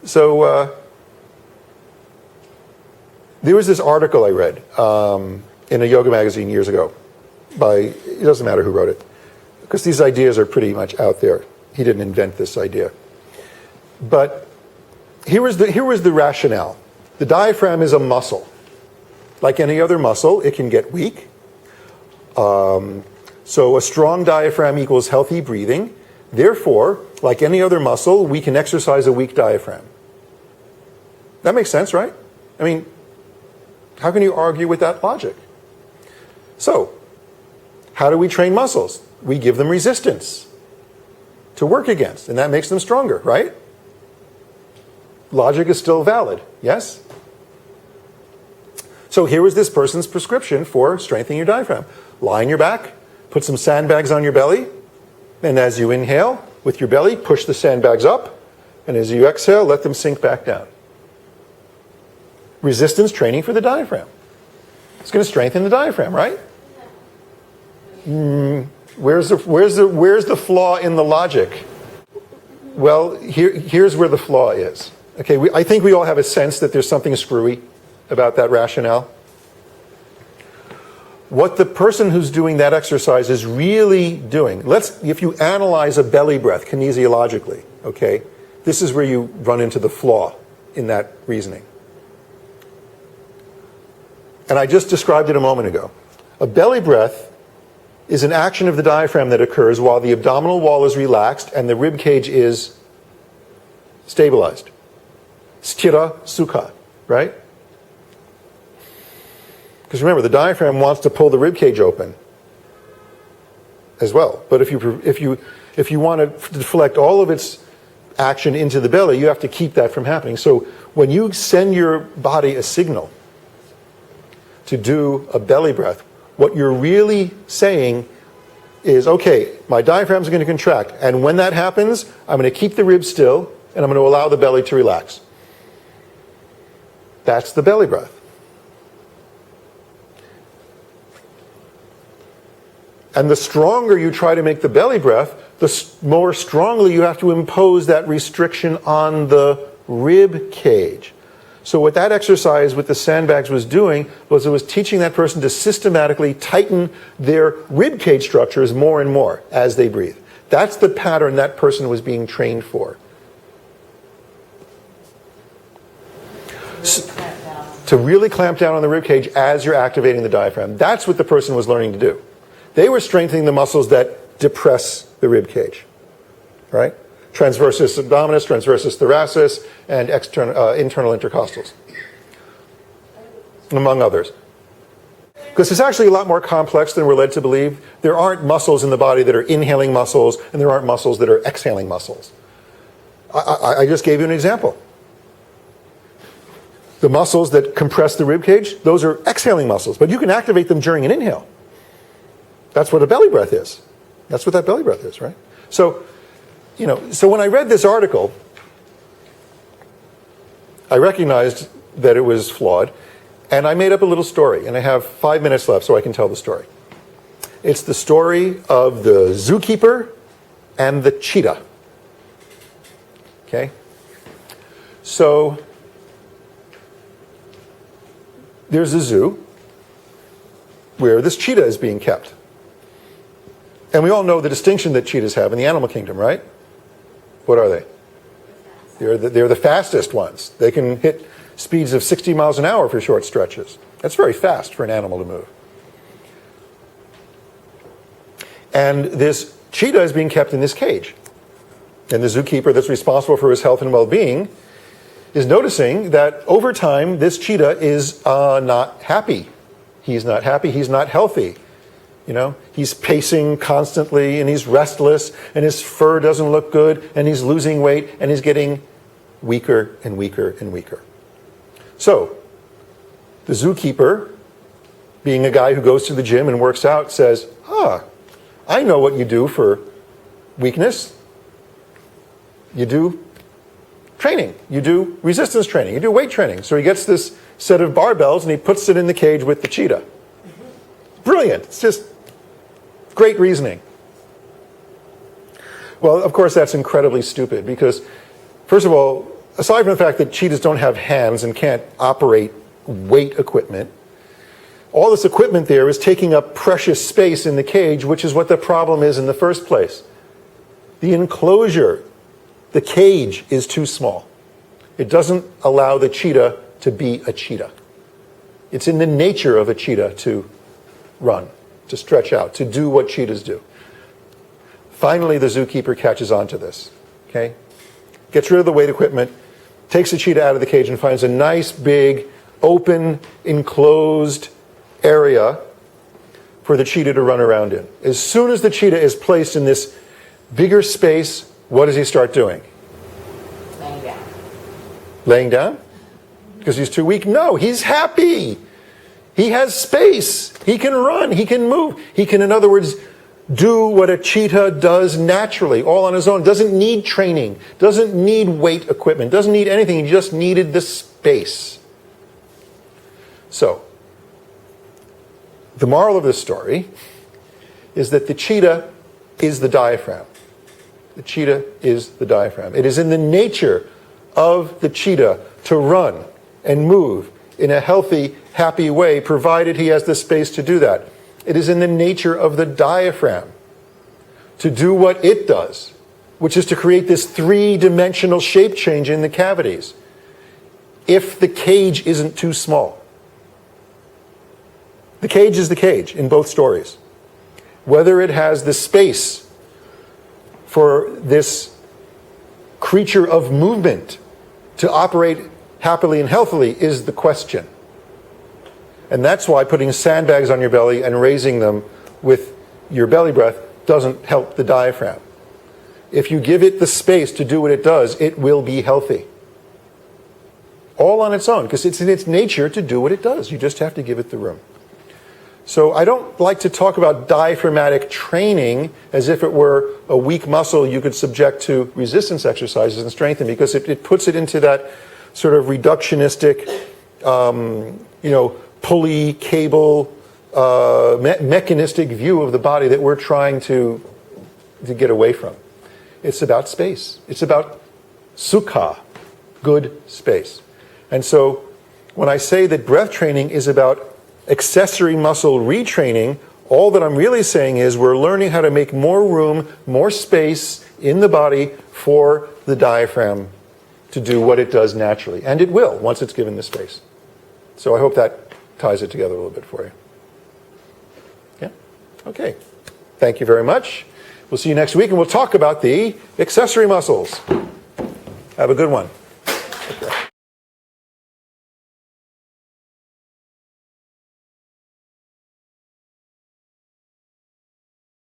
So there was this article I read in a yoga magazine years ago by, it doesn't matter who wrote it, because these ideas are pretty much out there. He didn't invent this idea. But here was the rationale. The diaphragm is a muscle. Like any other muscle, it can get weak. So a strong diaphragm equals healthy breathing. Therefore, like any other muscle, we can exercise a weak diaphragm. That makes sense, right? I mean, how can you argue with that logic? So, how do we train muscles? We give them resistance to work against, and that makes them stronger, right? Logic is still valid, yes? So here was this person's prescription for strengthening your diaphragm. Lie on your back, put some sandbags on your belly, and as you inhale with your belly, push the sandbags up, and as you exhale, let them sink back down. Resistance training for the diaphragm. It's going to strengthen the diaphragm, right? Where's the flaw in the logic? Well, here's where the flaw is. Okay, I think we all have a sense that there's something screwy about that rationale. What the person who's doing that exercise is really doing, if you analyze a belly breath kinesiologically, okay, this is where you run into the flaw in that reasoning. And I just described it a moment ago. A belly breath is an action of the diaphragm that occurs while the abdominal wall is relaxed and the rib cage is stabilized. Sthira sukha, right? Because remember, the diaphragm wants to pull the rib cage open as well. But if you want to deflect all of its action into the belly, you have to keep that from happening. So when you send your body a signal to do a belly breath, what you're really saying is, okay, my diaphragm's going to contract, and when that happens, I'm going to keep the ribs still, and I'm going to allow the belly to relax. That's the belly breath. And the stronger you try to make the belly breath, the more strongly you have to impose that restriction on the rib cage. So what that exercise with the sandbags was doing was it was teaching that person to systematically tighten their rib cage structures more and more as they breathe. That's the pattern that person was being trained for. To really clamp down on the rib cage as you're activating the diaphragm. That's what the person was learning to do. They were strengthening the muscles that depress the rib cage, right? Transversus abdominis, transversus thoracis, and internal intercostals, among others. Because it's actually a lot more complex than we're led to believe. There aren't muscles in the body that are inhaling muscles, and there aren't muscles that are exhaling muscles. I just gave you an example. The muscles that compress the rib cage, those are exhaling muscles, but you can activate them during an inhale. That's what a belly breath is. That's what that belly breath is, right? So when I read this article, I recognized that it was flawed, and I made up a little story, and I have 5 minutes left so I can tell the story. It's the story of the zookeeper and the cheetah. Okay? So there's a zoo where this cheetah is being kept. And we all know the distinction that cheetahs have in the animal kingdom, right? What are they? They're the fastest ones. They can hit speeds of 60 miles an hour for short stretches. That's very fast for an animal to move. And this cheetah is being kept in this cage. And the zookeeper that's responsible for his health and well-being is noticing that over time, this cheetah is not happy. He's not happy. He's not healthy. He's pacing constantly, and he's restless, and his fur doesn't look good, and he's losing weight, and he's getting weaker and weaker and weaker. So, the zookeeper, being a guy who goes to the gym and works out, says, I know what you do for weakness. You do training. You do resistance training. You do weight training. So he gets this set of barbells, and he puts it in the cage with the cheetah. Brilliant. It's just great reasoning. Well, of course, that's incredibly stupid because, first of all, aside from the fact that cheetahs don't have hands and can't operate weight equipment, all this equipment there is taking up precious space in the cage, which is what the problem is in the first place. The enclosure, the cage, is too small. It doesn't allow the cheetah to be a cheetah. It's in the nature of a cheetah to run, to stretch out, to do what cheetahs do. Finally, the zookeeper catches on to this, okay? Gets rid of the weight equipment, takes the cheetah out of the cage and finds a nice, big, open, enclosed area for the cheetah to run around in. As soon as the cheetah is placed in this bigger space, what does he start doing? Laying down. Laying down? Because he's too weak? No, he's happy. He has space. He can run. He can move. He can, in other words, do what a cheetah does naturally, all on his own. Doesn't need training. Doesn't need weight equipment. Doesn't need anything. He just needed the space. So, the moral of this story is that the cheetah is the diaphragm. The cheetah is the diaphragm. It is in the nature of the cheetah to run and move in a healthy, happy way, provided he has the space to do that. It is in the nature of the diaphragm to do what it does, which is to create this three-dimensional shape change in the cavities, if the cage isn't too small. The cage is the cage in both stories. Whether it has the space for this creature of movement to operate happily and healthily is the question. And that's why putting sandbags on your belly and raising them with your belly breath doesn't help the diaphragm. If you give it the space to do what it does, it will be healthy. All on its own, because it's in its nature to do what it does. You just have to give it the room. So I don't like to talk about diaphragmatic training as if it were a weak muscle you could subject to resistance exercises and strengthen, because it puts it into that sort of reductionistic, pulley, cable, mechanistic view of the body that we're trying to get away from. It's about space. It's about sukha, good space. And so when I say that breath training is about accessory muscle retraining, all that I'm really saying is we're learning how to make more room, more space in the body for the diaphragm to do what it does naturally. And it will, once it's given the space. So I hope that ties it together a little bit for you. Yeah? Okay. Thank you very much. We'll see you next week, and we'll talk about the accessory muscles. Have a good one. Okay.